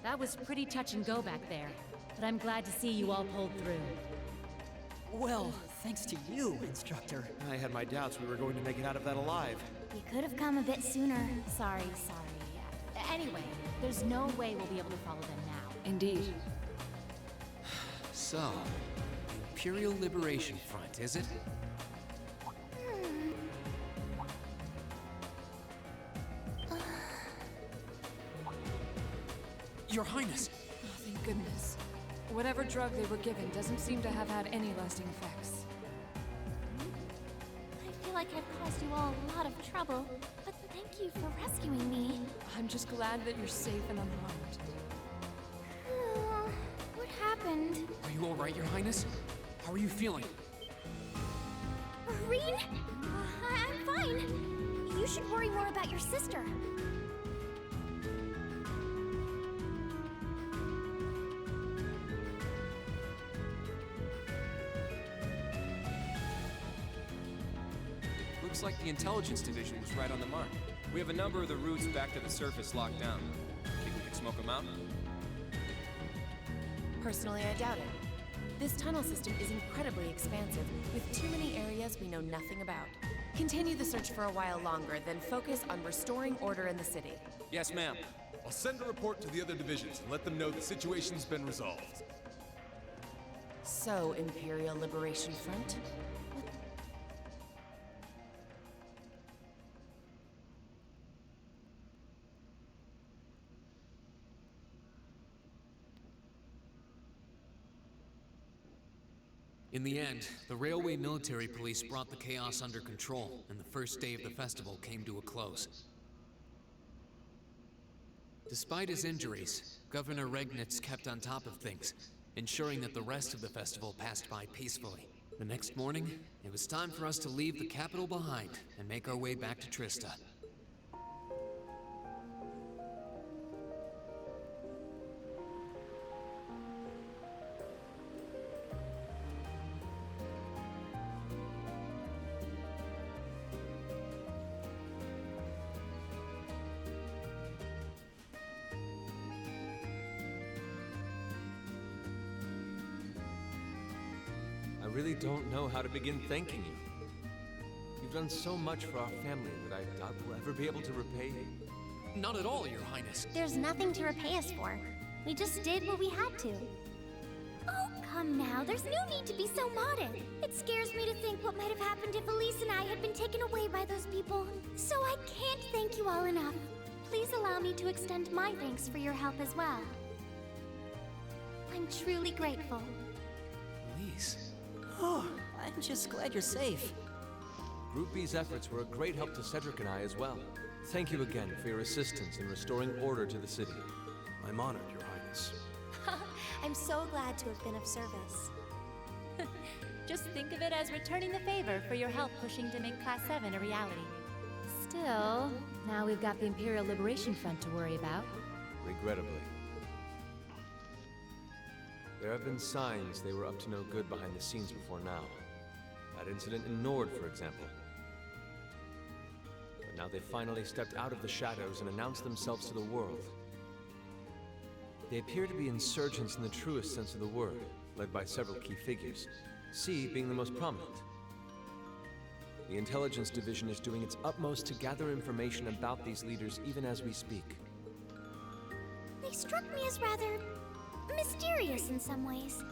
That was pretty touch and go back there, but I'm glad to see you all pulled through. Well, thanks to you, Instructor. I had my doubts we were going to make it out of that alive. You could have come a bit sooner. Sorry. Anyway, there's no way we'll be able to follow them now. Indeed. So, Imperial Liberation Front, is it? Your Highness! Oh, thank goodness. Whatever drug they were given doesn't seem to have had any lasting effects. I feel like I've caused you all a lot of trouble, but thank you for rescuing me. I'm just glad that you're safe and unharmed. What happened? Are you alright, Your Highness? How are you feeling? Rean? I'm fine. You should worry more about your sister. Looks like the Intelligence Division was right on the mark. We have a number of the routes back to the surface locked down. Think we could smoke them out? Personally, I doubt it. This tunnel system is incredibly expansive, with too many areas we know nothing about. Continue the search for a while longer, then focus on restoring order in the city. Yes, ma'am. I'll send a report to the other divisions and let them know the situation's been resolved. So, Imperial Liberation Front? In the end, the Railway Military Police brought the chaos under control, and the first day of the festival came to a close. Despite his injuries, Governor Regnitz kept on top of things, ensuring that the rest of the festival passed by peacefully. The next morning, it was time for us to leave the capital behind and make our way back to Trista. I really don't know how to begin thanking you. You've done so much for our family that I doubt we'll ever be able to repay you. Not at all, Your Highness. There's nothing to repay us for. We just did what we had to. Oh, come now. There's no need to be so modest. It scares me to think what might have happened if Elise and I had been taken away by those people. So I can't thank you all enough. Please allow me to extend my thanks for your help as well. I'm truly grateful. Elise. Oh, I'm just glad you're safe. Group B's efforts were a great help to Cedric and I as well. Thank you again for your assistance in restoring order to the city. I'm honored, Your Highness. I'm so glad to have been of service. Just think of it as returning the favor for your help pushing to make Class 7 a reality. Still, now we've got the Imperial Liberation Front to worry about. Regrettably. There have been signs they were up to no good behind the scenes before now. That incident in Nord, for example. But now they finally stepped out of the shadows and announced themselves to the world. They appear to be insurgents in the truest sense of the word, led by several key figures, C being the most prominent. The Intelligence Division is doing its utmost to gather information about these leaders even as we speak. They struck me as rather mysterious in some ways.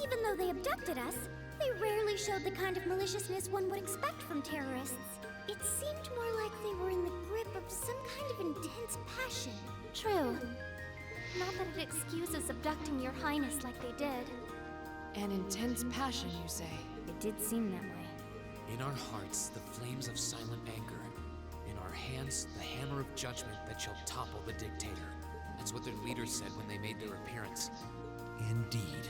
Even though they abducted us, they rarely showed the kind of maliciousness one would expect from terrorists. It seemed more like they were in the grip of some kind of intense passion. True. Not that it excuses abducting your highness like they did. An intense passion, you say? It did seem that way. In our hearts, the flames of silent anger. In our hands, the hammer of judgment that shall topple the dictator. That's what their leaders said when they made their appearance. Indeed.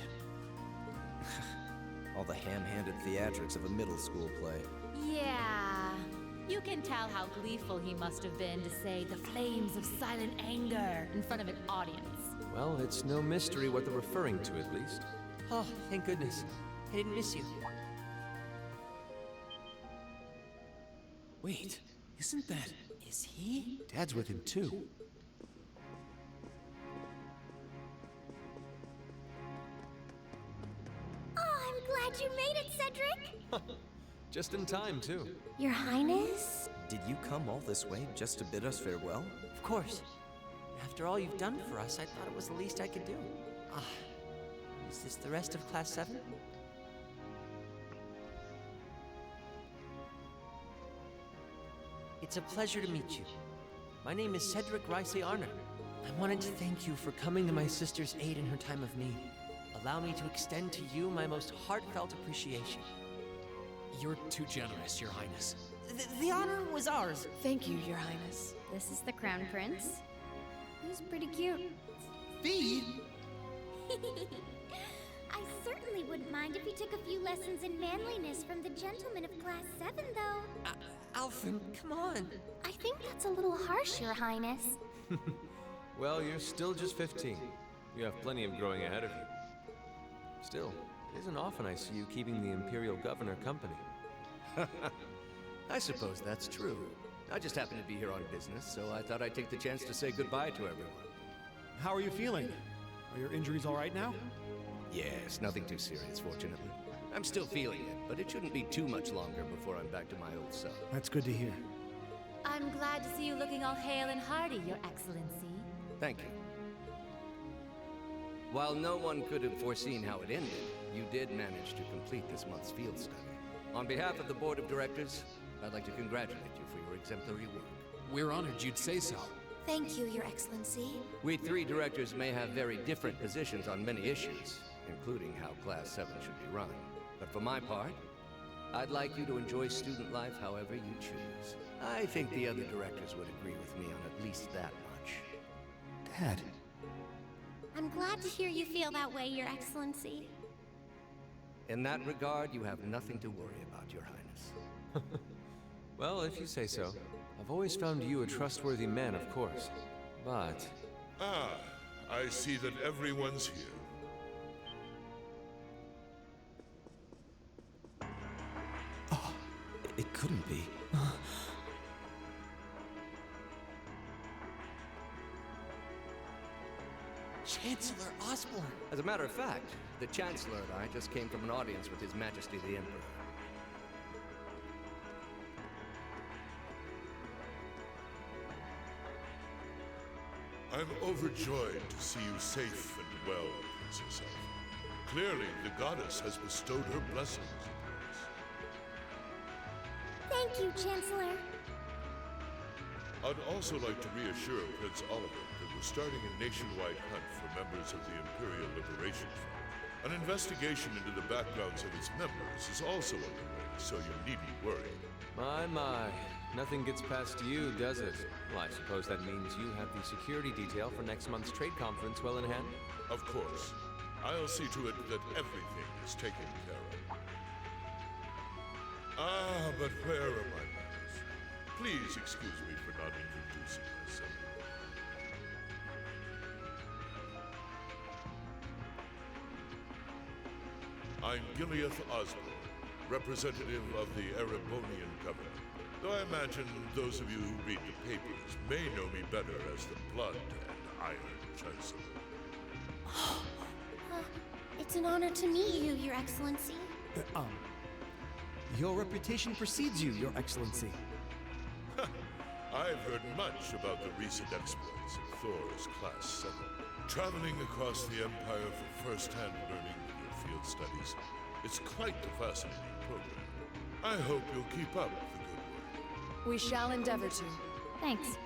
All the ham-handed theatrics of a middle school play. Yeah. You can tell how gleeful he must have been to say the flames of silent anger in front of an audience. Well, it's no mystery what they're referring to, at least. Oh, thank goodness. I didn't miss you. Wait, isn't that... Is he? Dad's with him, too. Cedric? Just in time, too. Your Highness? Did you come all this way just to bid us farewell? Of course. After all you've done for us, I thought it was the least I could do. Ah, is this the rest of Class 7? It's a pleasure to meet you. My name is Cedric Rice Arner. I wanted to thank you for coming to my sister's aid in her time of need. Allow me to extend to you my most heartfelt appreciation. You're too generous, Your Highness. The honor was ours. Thank you, Your Highness. This is the Crown Prince. He's pretty cute. Fee? I certainly wouldn't mind if he took a few lessons in manliness from the gentlemen of Class 7, though. Alphen, come on. I think that's a little harsh, Your Highness. Well, you're still just 15. You have plenty of growing ahead of you. Still, it isn't often I see you keeping the Imperial Governor company. I suppose that's true. I just happen to be here on business, so I thought I'd take the chance to say goodbye to everyone. How are you feeling? Are your injuries all right now? Yes, nothing too serious, fortunately. I'm still feeling it, but it shouldn't be too much longer before I'm back to my old self. That's good to hear. I'm glad to see you looking all hale and hearty, Your Excellency. Thank you. While no one could have foreseen how it ended, you did manage to complete this month's field study. On behalf of the Board of Directors, I'd like to congratulate you for your exemplary work. We're honored you'd say so. Thank you, Your Excellency. We three directors may have very different positions on many issues, including how Class 7 should be run. But for my part, I'd like you to enjoy student life however you choose. I think the other directors would agree with me on at least that much. Dad. I'm glad to hear you feel that way, Your Excellency. In that regard, you have nothing to worry about, Your Highness. Well, if you say so. I've always found you a trustworthy man, of course. But... Ah, I see that everyone's here. It couldn't be. Chancellor Osborne. As a matter of fact, the Chancellor and I just came from an audience with His Majesty the Emperor. I'm overjoyed to see you safe and well, Princess Alpha. Clearly, the goddess has bestowed her blessings upon us. Thank you, Chancellor. I'd also like to reassure Prince Oliver that we're starting a nationwide hunt for members of the Imperial Liberation Front. An investigation into the backgrounds of its members is also underway, so you needn't worry. My. Nothing gets past you, does it? Well, I suppose that means you have the security detail for next month's trade conference well in hand? Of course. I'll see to it that everything is taken care of. Ah, but where are my manners? Please excuse me for not introducing myself. I'm Gileath Osborne, representative of the Erebonian government. Though I imagine those of you who read the papers may know me better as the Blood and Iron Chancellor. It's an honor to meet you, Your Excellency. Your reputation precedes you, Your Excellency. I've heard much about the recent exploits of Thor's Class 7. Traveling across the Empire for first-hand learning with your field studies, it's quite a fascinating program. I hope you'll keep up the good work. We shall endeavor to. Thanks.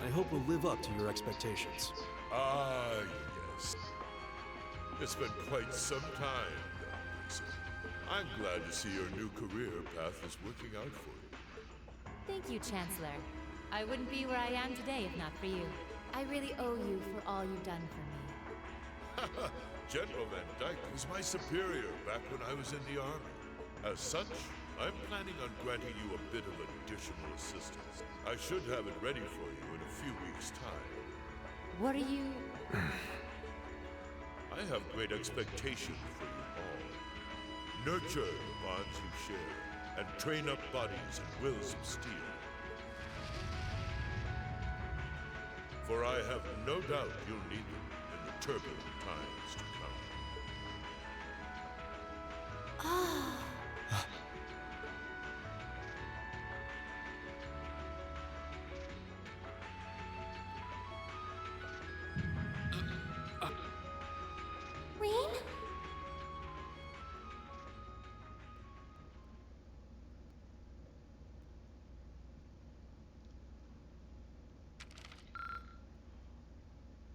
I hope we'll live up to your expectations. Ah, yes. It's been quite some time now, Princess. I'm glad to see your new career path is working out for you. Thank you, Chancellor. I wouldn't be where I am today if not for you. I really owe you for all you've done for me. General Van Dyke was my superior back when I was in the Army. As such, I'm planning on granting you a bit of additional assistance. I should have it ready for you in a few weeks' time. What are you... I have great expectations for you all. Nurture the bonds you share, and train up bodies and wills of steel. For I have no doubt you'll need them in the turbulent times to come.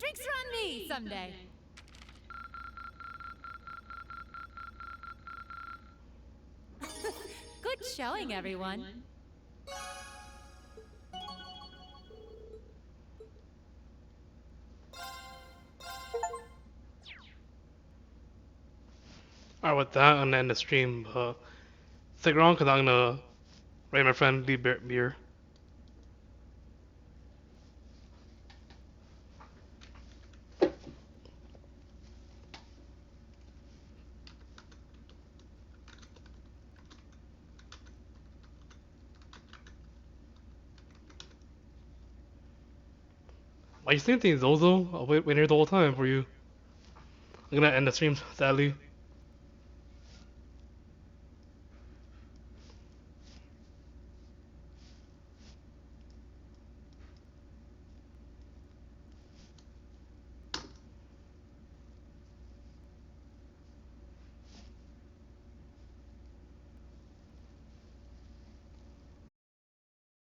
Drinks are on me someday. Good showing, everyone. Alright, with that, I'm gonna end the stream. Stick around because I'm gonna rate my friend Lee Beer. Why you saying things, Zozo? I'll wait here the whole time for you. I'm gonna end the stream, sadly.